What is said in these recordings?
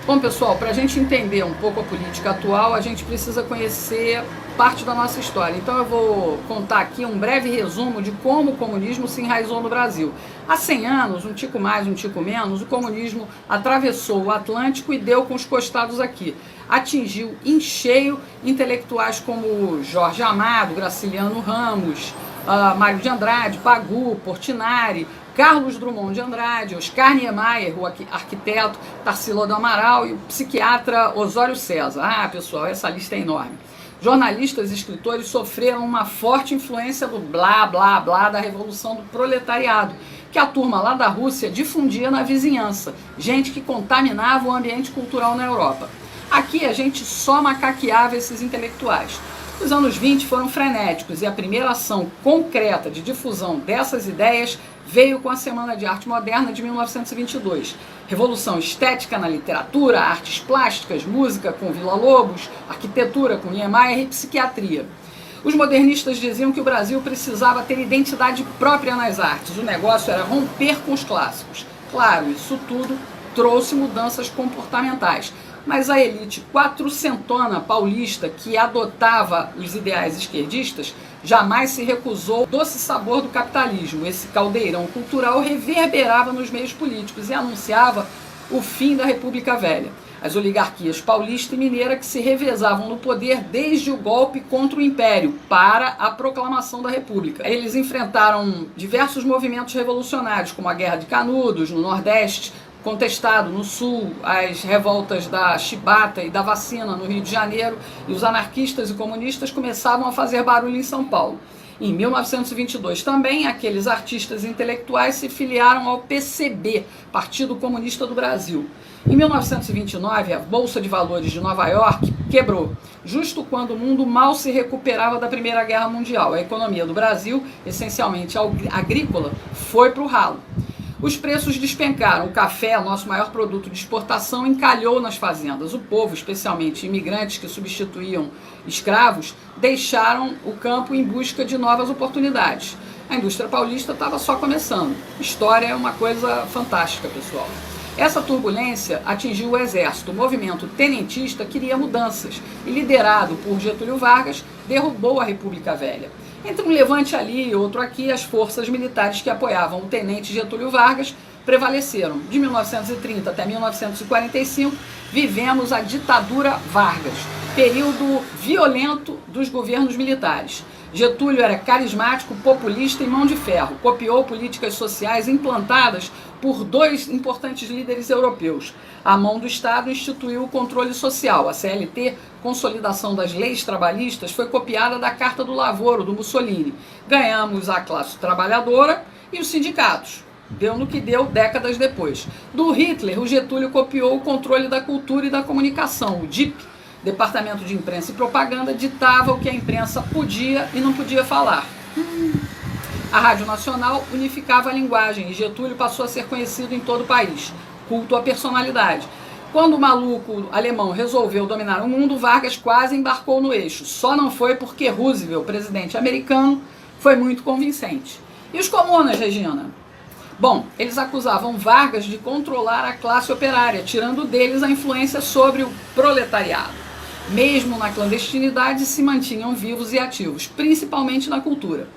Bom, pessoal, para a gente entender um pouco a política atual, a gente precisa conhecer parte da nossa história. Então eu vou contar aqui um breve resumo de como o comunismo se enraizou no Brasil. Há 100 anos, um tico mais, um tico menos, o comunismo atravessou o Atlântico e deu com os costados aqui. Atingiu em cheio intelectuais como Jorge Amado, Graciliano Ramos, Mário de Andrade, Pagu, Portinari, Carlos Drummond de Andrade, Oscar Niemeyer, o arquiteto, Tarsila do Amaral e o psiquiatra Osório César. Ah, pessoal, essa lista é enorme. Jornalistas e escritores sofreram uma forte influência do blá, blá, blá da Revolução do Proletariado, que a turma lá da Rússia difundia na vizinhança, gente que contaminava o ambiente cultural na Europa. Aqui a gente só macaqueava esses intelectuais. Os anos 20 foram frenéticos e a primeira ação concreta de difusão dessas ideias veio com a Semana de Arte Moderna de 1922. Revolução estética na literatura, artes plásticas, música com Villa-Lobos, arquitetura com Niemeyer e psiquiatria. Os modernistas diziam que o Brasil precisava ter identidade própria nas artes. O negócio era romper com os clássicos. Claro, isso tudo trouxe mudanças comportamentais. Mas a elite quatrocentona paulista que adotava os ideais esquerdistas jamais se recusou ao doce sabor do capitalismo. Esse caldeirão cultural reverberava nos meios políticos e anunciava o fim da República Velha. As oligarquias paulista e mineira que se revezavam no poder desde o golpe contra o Império para a proclamação da República. Eles enfrentaram diversos movimentos revolucionários, como a Guerra de Canudos, no Nordeste, contestado no Sul, as revoltas da chibata e da vacina no Rio de Janeiro, e os anarquistas e comunistas começavam a fazer barulho em São Paulo. Em 1922 também, aqueles artistas intelectuais se filiaram ao PCB, Partido Comunista do Brasil. Em 1929, a Bolsa de Valores de Nova York quebrou, justo quando o mundo mal se recuperava da Primeira Guerra Mundial. A economia do Brasil, essencialmente agrícola, foi para o ralo. Os preços despencaram, o café, nosso maior produto de exportação, encalhou nas fazendas. O povo, especialmente imigrantes que substituíam escravos, deixaram o campo em busca de novas oportunidades. A indústria paulista estava só começando. História é uma coisa fantástica, pessoal. Essa turbulência atingiu o exército. O movimento tenentista queria mudanças e, liderado por Getúlio Vargas, derrubou a República Velha. Entre um levante ali e outro aqui, as forças militares que apoiavam o tenente Getúlio Vargas prevaleceram. De 1930 até 1945, vivemos a ditadura Vargas, período violento dos governos militares. Getúlio era carismático, populista e mão de ferro. Copiou políticas sociais implantadas por dois importantes líderes europeus. A mão do Estado instituiu o controle social. A CLT, consolidação das leis trabalhistas, foi copiada da Carta do Lavoro, do Mussolini. Ganhamos a classe trabalhadora e os sindicatos. Deu no que deu décadas depois. Do Hitler, o Getúlio copiou o controle da cultura e da comunicação. O DIP, Departamento de Imprensa e Propaganda, ditava o que a imprensa podia e não podia falar. A Rádio Nacional unificava a linguagem e Getúlio passou a ser conhecido em todo o país. Culto à personalidade. Quando o maluco alemão resolveu dominar o mundo, Vargas quase embarcou no eixo. Só não foi porque Roosevelt, presidente americano, foi muito convincente. E os comunas, Regina? Bom, eles acusavam Vargas de controlar a classe operária, tirando deles a influência sobre o proletariado. Mesmo na clandestinidade, se mantinham vivos e ativos, principalmente na cultura.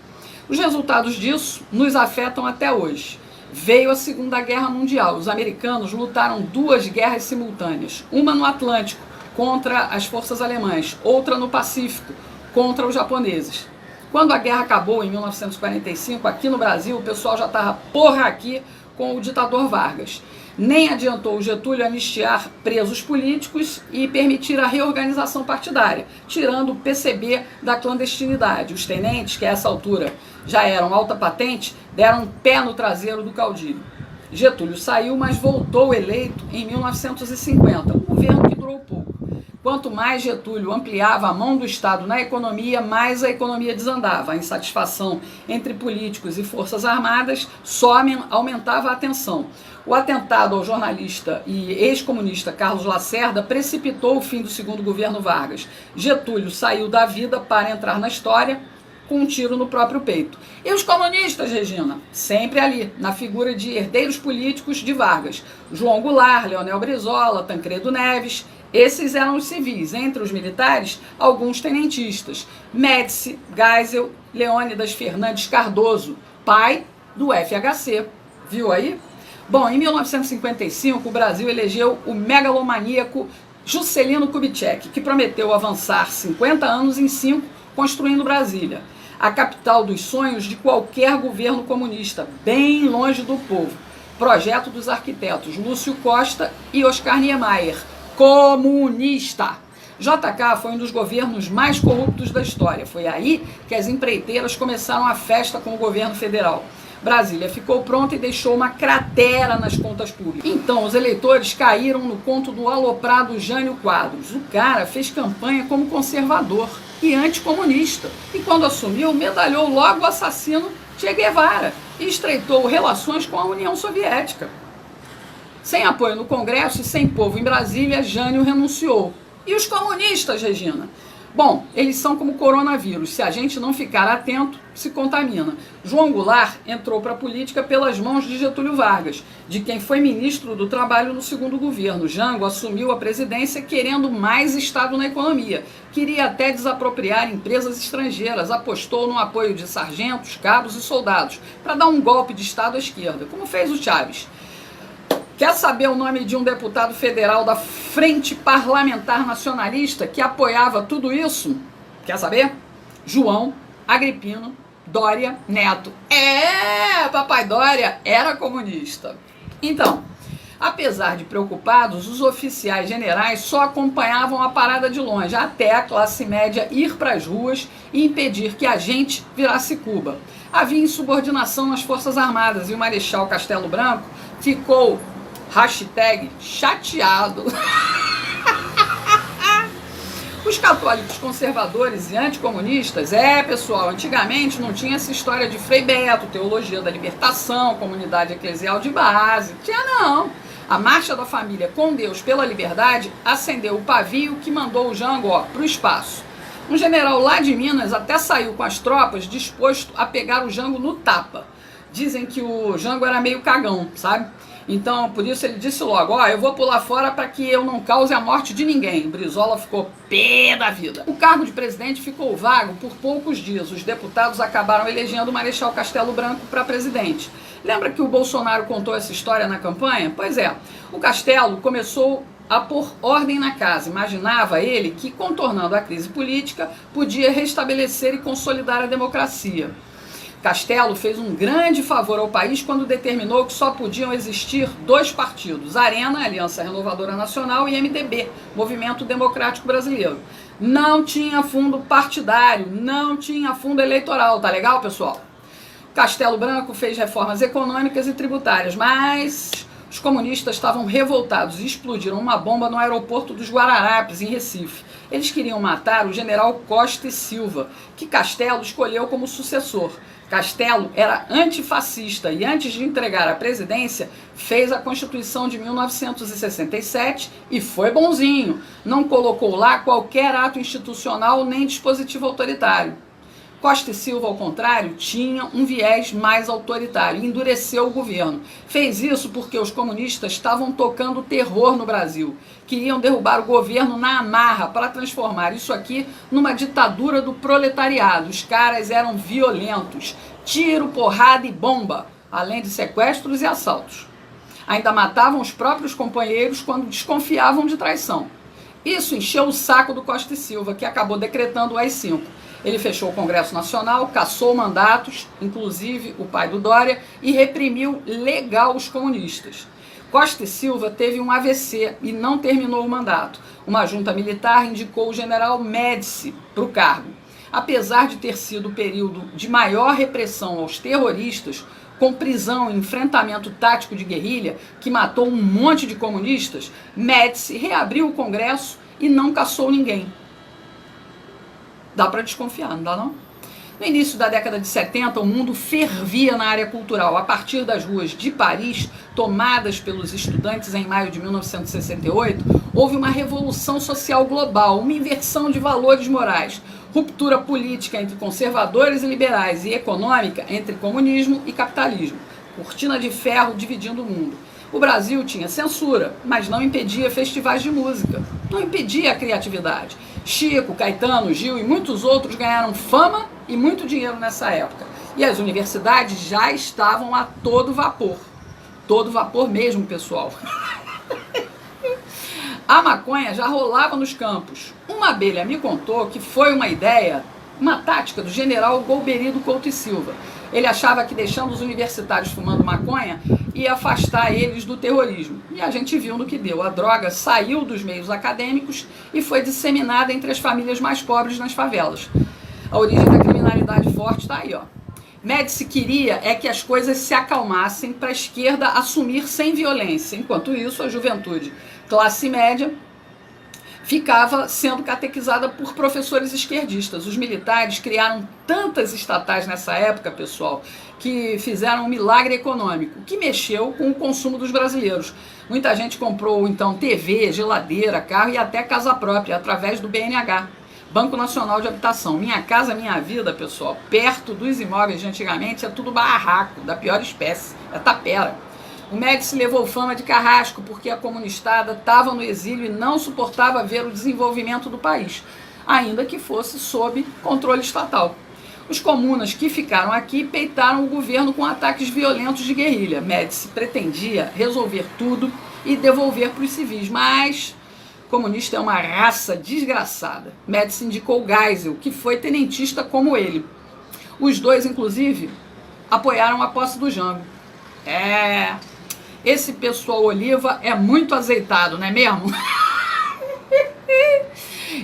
Os resultados disso nos afetam até hoje. Veio a Segunda Guerra Mundial. Os americanos lutaram duas guerras simultâneas. Uma no Atlântico, contra as forças alemãs. Outra no Pacífico, contra os japoneses. Quando a guerra acabou, em 1945, aqui no Brasil, o pessoal já estava aqui com o ditador Vargas. Nem adiantou o Getúlio anistiar presos políticos e permitir a reorganização partidária, tirando o PCB da clandestinidade. Os tenentes, que a essa altura já eram alta patente, deram um pé no traseiro do caudilho. Getúlio saiu, mas voltou eleito em 1950, um governo que durou pouco. Quanto mais Getúlio ampliava a mão do Estado na economia, mais a economia desandava. A insatisfação entre políticos e forças armadas só aumentava a tensão. O atentado ao jornalista e ex-comunista Carlos Lacerda precipitou o fim do segundo governo Vargas. Getúlio saiu da vida para entrar na história com um tiro no próprio peito. E os comunistas, Regina? Sempre ali, na figura de herdeiros políticos de Vargas. João Goulart, Leonel Brizola, Tancredo Neves. Esses eram os civis. Entre os militares, alguns tenentistas. Médici, Geisel, Leônidas Fernandes Cardoso, pai do FHC. Viu aí? Bom, em 1955, o Brasil elegeu o megalomaníaco Juscelino Kubitschek, que prometeu avançar 50 anos em 5, construindo Brasília, a capital dos sonhos de qualquer governo comunista, bem longe do povo. Projeto dos arquitetos Lúcio Costa e Oscar Niemeyer, comunista. JK foi um dos governos mais corruptos da história. Foi aí que as empreiteiras começaram a festa com o governo federal. Brasília ficou pronta e deixou uma cratera nas contas públicas. Então, os eleitores caíram no conto do aloprado Jânio Quadros. O cara fez campanha como conservador e anticomunista. E quando assumiu, medalhou logo o assassino Che Guevara e estreitou relações com a União Soviética. Sem apoio no Congresso e sem povo em Brasília, Jânio renunciou. E os comunistas, Regina? Bom, eles são como coronavírus. Se a gente não ficar atento, se contamina. João Goulart entrou para a política pelas mãos de Getúlio Vargas, de quem foi ministro do Trabalho no segundo governo. Jango assumiu a presidência querendo mais Estado na economia. Queria até desapropriar empresas estrangeiras. Apostou no apoio de sargentos, cabos e soldados para dar um golpe de Estado à esquerda, como fez o Chaves. Quer saber o nome de um deputado federal da Frente Parlamentar Nacionalista que apoiava tudo isso? Quer saber? João Agripino Doria Neto. Papai Doria era comunista. Então, apesar de preocupados, os oficiais generais só acompanhavam a parada de longe, até a classe média ir para as ruas e impedir que a gente virasse Cuba. Havia insubordinação nas Forças Armadas e o Marechal Castelo Branco ficou #chateado. Os católicos conservadores e anticomunistas, pessoal, antigamente não tinha essa história de Frei Beto, teologia da libertação, comunidade eclesial de base, tinha não. A marcha da família com Deus pela liberdade acendeu o pavio que mandou o Jango para o espaço. Um general lá de Minas até saiu com as tropas disposto a pegar o Jango no tapa. Dizem que o Jango era meio cagão, sabe? Então, por isso ele disse logo, eu vou pular fora para que eu não cause a morte de ninguém. Brizola ficou pé da vida. O cargo de presidente ficou vago por poucos dias. Os deputados acabaram elegendo o Marechal Castelo Branco para presidente. Lembra que o Bolsonaro contou essa história na campanha? Pois é, o Castelo começou a pôr ordem na casa. Imaginava ele que, contornando a crise política, podia restabelecer e consolidar a democracia. Castelo fez um grande favor ao país quando determinou que só podiam existir 2 partidos, Arena, Aliança Renovadora Nacional, e MDB, Movimento Democrático Brasileiro. Não tinha fundo partidário, não tinha fundo eleitoral, tá legal, pessoal? Castelo Branco fez reformas econômicas e tributárias, mas os comunistas estavam revoltados e explodiram uma bomba no aeroporto dos Guararapes, em Recife. Eles queriam matar o general Costa e Silva, que Castelo escolheu como sucessor. Castelo era antifascista e, antes de entregar a presidência, fez a Constituição de 1967 e foi bonzinho. Não colocou lá qualquer ato institucional nem dispositivo autoritário. Costa e Silva, ao contrário, tinha um viés mais autoritário e endureceu o governo. Fez isso porque os comunistas estavam tocando terror no Brasil. Queriam derrubar o governo na amarra para transformar isso aqui numa ditadura do proletariado. Os caras eram violentos. Tiro, porrada e bomba, além de sequestros e assaltos. Ainda matavam os próprios companheiros quando desconfiavam de traição. Isso encheu o saco do Costa e Silva, que acabou decretando o AI-5. Ele fechou o Congresso Nacional, cassou mandatos, inclusive o pai do Dória, e reprimiu legal os comunistas. Costa e Silva teve um AVC e não terminou o mandato. Uma junta militar indicou o general Médici para o cargo. Apesar de ter sido o período de maior repressão aos terroristas, com prisão e enfrentamento tático de guerrilha, que matou um monte de comunistas, Médici reabriu o Congresso e não cassou ninguém. Dá para desconfiar, não dá não? No início da década de 70, o mundo fervia na área cultural. A partir das ruas de Paris, tomadas pelos estudantes em maio de 1968, houve uma revolução social global, uma inversão de valores morais. Ruptura política entre conservadores e liberais e econômica entre comunismo e capitalismo. Cortina de ferro dividindo o mundo. O Brasil tinha censura, mas não impedia festivais de música, não impedia a criatividade. Chico, Caetano, Gil e muitos outros ganharam fama e muito dinheiro nessa época. E as universidades já estavam a todo vapor. Todo vapor mesmo, pessoal. A maconha já rolava nos campos. Uma abelha me contou que foi uma ideia, uma tática do general Golbery Couto e Silva. Ele achava que deixando os universitários fumando maconha ia afastar eles do terrorismo. E a gente viu no que deu. A droga saiu dos meios acadêmicos e foi disseminada entre as famílias mais pobres nas favelas. A origem da criminalidade forte está aí, ó. Médici queria é que as coisas se acalmassem para a esquerda assumir sem violência. Enquanto isso, a juventude classe média ficava sendo catequizada por professores esquerdistas. Os militares criaram tantas estatais nessa época, pessoal, que fizeram um milagre econômico, que mexeu com o consumo dos brasileiros. Muita gente comprou, então, TV, geladeira, carro e até casa própria, através do BNH, Banco Nacional de Habitação. Minha Casa Minha Vida, pessoal, perto dos imóveis de antigamente, é tudo barraco, da pior espécie, é tapera. O Médici levou fama de carrasco porque a comunistada estava no exílio e não suportava ver o desenvolvimento do país, ainda que fosse sob controle estatal. Os comunas que ficaram aqui peitaram o governo com ataques violentos de guerrilha. Médici pretendia resolver tudo e devolver para os civis, mas comunista é uma raça desgraçada. Médici indicou Geisel, que foi tenentista como ele. Os dois, inclusive, apoiaram a posse do Jango. Esse pessoal Oliva é muito azeitado, não é mesmo?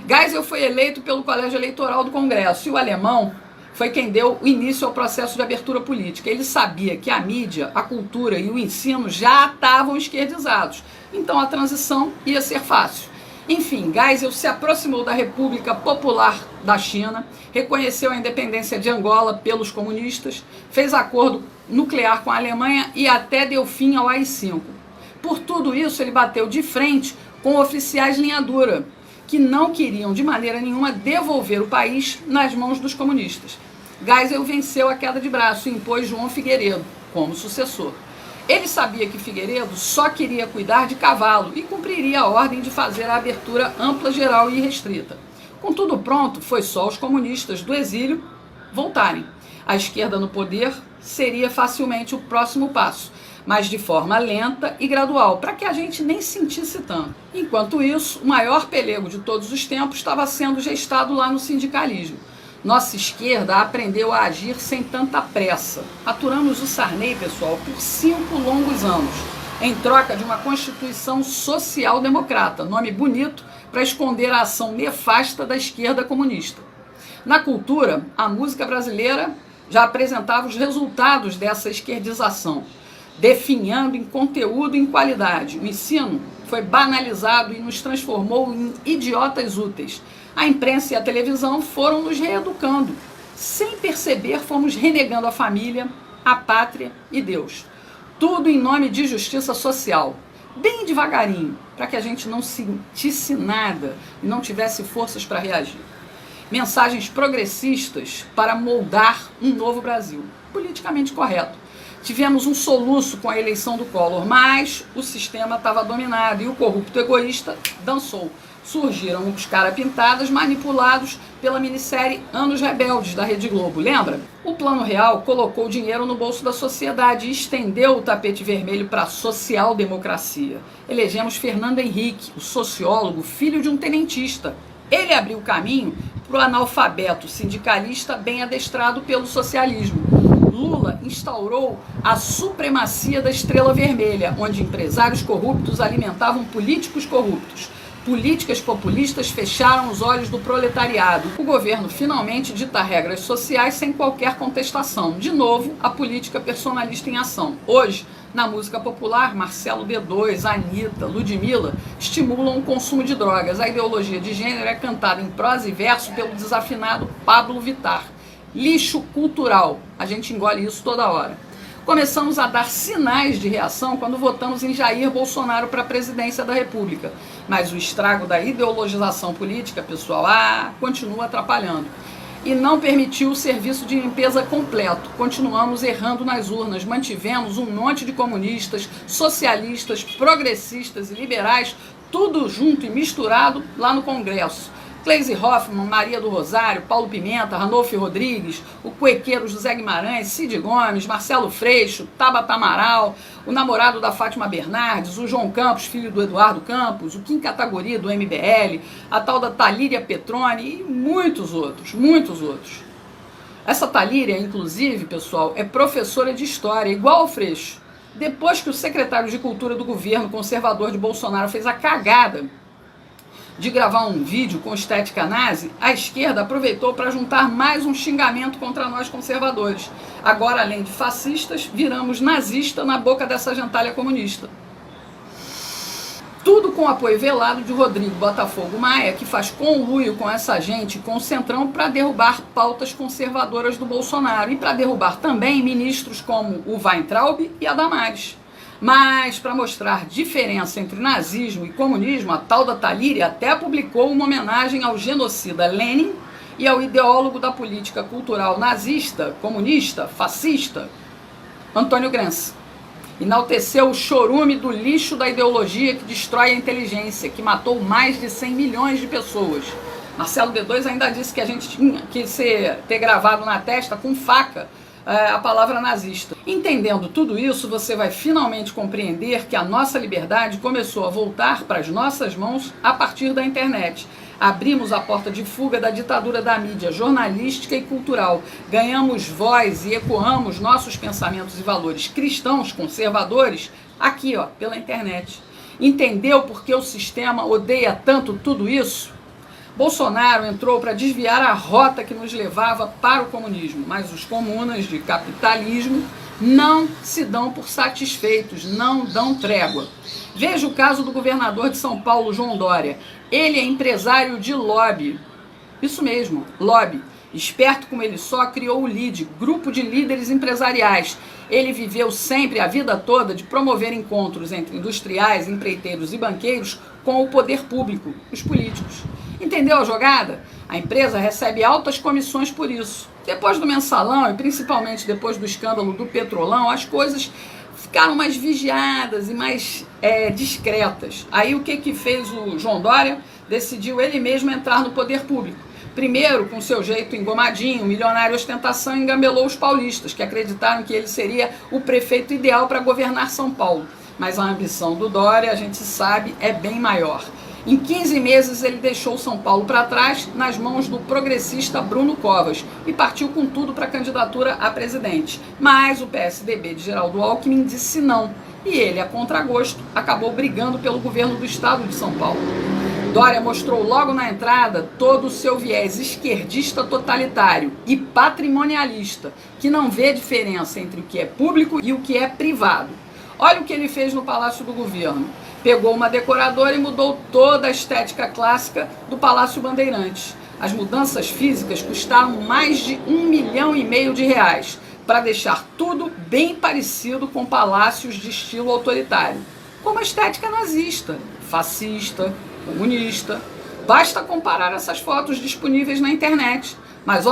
Geisel foi eleito pelo Colégio Eleitoral do Congresso e o alemão foi quem deu início ao processo de abertura política. Ele sabia que a mídia, a cultura e o ensino já estavam esquerdizados, então a transição ia ser fácil. Enfim, Geisel se aproximou da República Popular da China, reconheceu a independência de Angola pelos comunistas, fez acordo nuclear com a Alemanha e até deu fim ao AI-5. Por tudo isso, ele bateu de frente com oficiais linha dura, que não queriam de maneira nenhuma devolver o país nas mãos dos comunistas. Geisel venceu a queda de braço e impôs João Figueiredo como sucessor. Ele sabia que Figueiredo só queria cuidar de cavalo e cumpriria a ordem de fazer a abertura ampla, geral e restrita. Com tudo pronto, foi só os comunistas do exílio voltarem. A esquerda no poder seria facilmente o próximo passo, mas de forma lenta e gradual, para que a gente nem sentisse tanto. Enquanto isso, o maior pelego de todos os tempos estava sendo gestado lá no sindicalismo. Nossa esquerda aprendeu a agir sem tanta pressa. Aturamos o Sarney, pessoal, por 5 longos anos, em troca de uma Constituição social-democrata, nome bonito para esconder a ação nefasta da esquerda comunista. Na cultura, a música brasileira já apresentava os resultados dessa esquerdização, definhando em conteúdo e em qualidade. O ensino foi banalizado e nos transformou em idiotas úteis. A imprensa e a televisão foram nos reeducando. Sem perceber, fomos renegando a família, a pátria e Deus. Tudo em nome de justiça social. Bem devagarinho, para que a gente não sentisse nada e não tivesse forças para reagir. Mensagens progressistas para moldar um novo Brasil. Politicamente correto. Tivemos um soluço com a eleição do Collor, mas o sistema estava dominado e o corrupto egoísta dançou. Surgiram os cara-pintadas manipulados pela minissérie Anos Rebeldes da Rede Globo, lembra? O Plano Real colocou dinheiro no bolso da sociedade e estendeu o tapete vermelho para a social-democracia. Elegemos Fernando Henrique, o sociólogo, filho de um tenentista. Ele abriu o caminho para o analfabeto sindicalista bem adestrado pelo socialismo. Lula instaurou a supremacia da estrela vermelha, onde empresários corruptos alimentavam políticos corruptos. Políticas populistas fecharam os olhos do proletariado. O governo finalmente dita regras sociais sem qualquer contestação. De novo, a política personalista em ação. Hoje, na música popular, Marcelo D2, Anitta, Ludmilla estimulam o consumo de drogas. A ideologia de gênero é cantada em prosa e verso pelo desafinado Pablo Vittar. Lixo cultural. A gente engole isso toda hora. Começamos a dar sinais de reação quando votamos em Jair Bolsonaro para a presidência da República. Mas o estrago da ideologização política, pessoal, continua atrapalhando. E não permitiu o serviço de limpeza completo. Continuamos errando nas urnas, mantivemos um monte de comunistas, socialistas, progressistas e liberais, tudo junto e misturado lá no Congresso. Gleisi Hoffmann, Maria do Rosário, Paulo Pimenta, Ranolfo Rodrigues, o cuequeiro José Guimarães, Cid Gomes, Marcelo Freixo, Tabata Amaral, o namorado da Fátima Bernardes, o João Campos, filho do Eduardo Campos, o Kim Kataguiri do MBL, a tal da Talíria Petroni e muitos outros, muitos outros. Essa Talíria, inclusive, pessoal, é professora de história, igual ao Freixo. Depois que o secretário de Cultura do governo conservador de Bolsonaro fez a cagada de gravar um vídeo com estética nazi, a esquerda aproveitou para juntar mais um xingamento contra nós conservadores. Agora, além de fascistas, viramos nazista na boca dessa gentalha comunista. Tudo com o apoio velado de Rodrigo Botafogo Maia, que faz conluio com essa gente, com o Centrão, para derrubar pautas conservadoras do Bolsonaro e para derrubar também ministros como o Weintraub e a Damares. Mas, para mostrar diferença entre nazismo e comunismo, a tal da Talíria até publicou uma homenagem ao genocida Lenin e ao ideólogo da política cultural nazista, comunista, fascista, Antônio Gramsci. Enalteceu o chorume do lixo da ideologia que destrói a inteligência, que matou mais de 100 milhões de pessoas. Marcelo D2 ainda disse que a gente tinha que ter gravado na testa com faca a palavra nazista. Entendendo tudo isso, você vai finalmente compreender que a nossa liberdade começou a voltar para as nossas mãos a partir da internet. Abrimos a porta de fuga da ditadura da mídia jornalística e cultural. Ganhamos voz e ecoamos nossos pensamentos e valores cristãos, conservadores, aqui, pela internet. Entendeu por que o sistema odeia tanto tudo isso? Bolsonaro entrou para desviar a rota que nos levava para o comunismo, mas os comunas de capitalismo não se dão por satisfeitos, não dão trégua. Veja o caso do governador de São Paulo, João Dória. Ele é empresário de lobby. Isso mesmo, lobby. Esperto como ele só, criou o LIDE, Grupo de Líderes Empresariais. Ele viveu sempre, a vida toda, de promover encontros entre industriais, empreiteiros e banqueiros com o poder público, os políticos. Entendeu a jogada? A empresa recebe altas comissões por isso. Depois do mensalão e principalmente depois do escândalo do Petrolão, as coisas ficaram mais vigiadas e mais discretas. Aí o que fez o João Dória? Decidiu ele mesmo entrar no poder público. Primeiro, com seu jeito engomadinho, milionário ostentação, engambelou os paulistas, que acreditaram que ele seria o prefeito ideal para governar São Paulo. Mas a ambição do Dória, a gente sabe, é bem maior. Em 15 meses ele deixou São Paulo para trás nas mãos do progressista Bruno Covas e partiu com tudo para a candidatura a presidente. Mas o PSDB de Geraldo Alckmin disse não e ele, a contragosto, acabou brigando pelo governo do estado de São Paulo. Dória mostrou logo na entrada todo o seu viés esquerdista totalitário e patrimonialista, que não vê diferença entre o que é público e o que é privado. Olha o que ele fez no Palácio do Governo. Pegou uma decoradora e mudou toda a estética clássica do Palácio Bandeirantes. As mudanças físicas custaram mais de R$1,5 milhão para deixar tudo bem parecido com palácios de estilo autoritário, como a estética nazista, fascista, comunista. Basta comparar essas fotos disponíveis na internet. Mas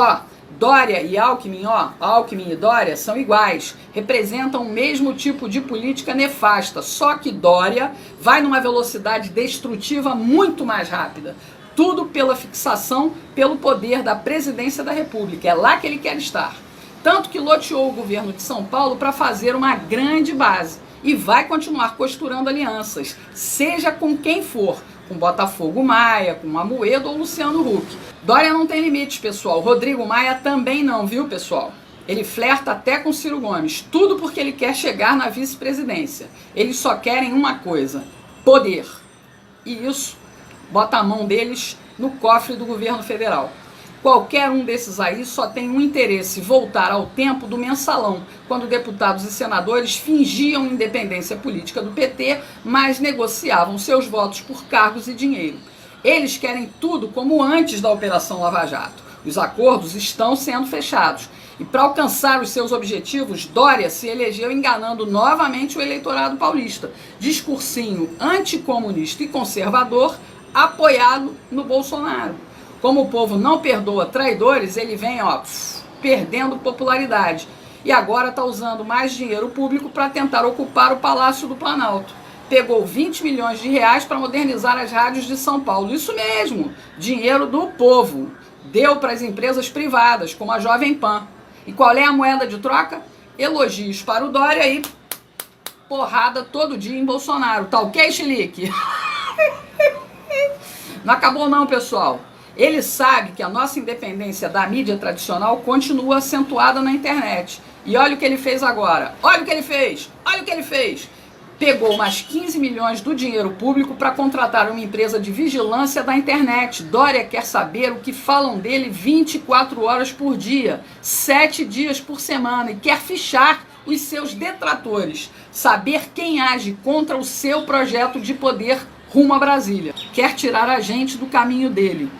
Dória e Alckmin, Alckmin e Dória são iguais, representam o mesmo tipo de política nefasta, só que Dória vai numa velocidade destrutiva muito mais rápida. Tudo pela fixação, pelo poder da presidência da República, é lá que ele quer estar. Tanto que loteou o governo de São Paulo para fazer uma grande base e vai continuar costurando alianças, seja com quem for, com Botafogo Maia, com Amoedo ou Luciano Huck. Dória não tem limites, pessoal. Rodrigo Maia também não, viu, pessoal? Ele flerta até com Ciro Gomes, tudo porque ele quer chegar na vice-presidência. Eles só querem uma coisa, poder. E isso bota a mão deles no cofre do governo federal. Qualquer um desses aí só tem um interesse, voltar ao tempo do mensalão, quando deputados e senadores fingiam independência política do PT, mas negociavam seus votos por cargos e dinheiro. Eles querem tudo como antes da Operação Lava Jato. Os acordos estão sendo fechados. E para alcançar os seus objetivos, Dória se elegeu enganando novamente o eleitorado paulista. Discursinho anticomunista e conservador, apoiado no Bolsonaro. Como o povo não perdoa traidores, ele vem, perdendo popularidade. E agora está usando mais dinheiro público para tentar ocupar o Palácio do Planalto. Pegou 20 milhões de reais para modernizar as rádios de São Paulo. Isso mesmo, dinheiro do povo. Deu para as empresas privadas, como a Jovem Pan. E qual é a moeda de troca? Elogios para o Dória e porrada todo dia em Bolsonaro. Tá ok, Chilique? Não acabou não, pessoal. Ele sabe que a nossa independência da mídia tradicional continua acentuada na internet. E olha o que ele fez agora. Olha o que ele fez. Olha o que ele fez. Pegou mais 15 milhões do dinheiro público para contratar uma empresa de vigilância da internet. Dória quer saber o que falam dele 24 horas por dia, 7 dias por semana, e quer fichar os seus detratores, saber quem age contra o seu projeto de poder rumo a Brasília. Quer tirar a gente do caminho dele.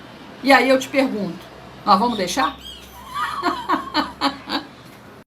E aí eu te pergunto, nós vamos deixar?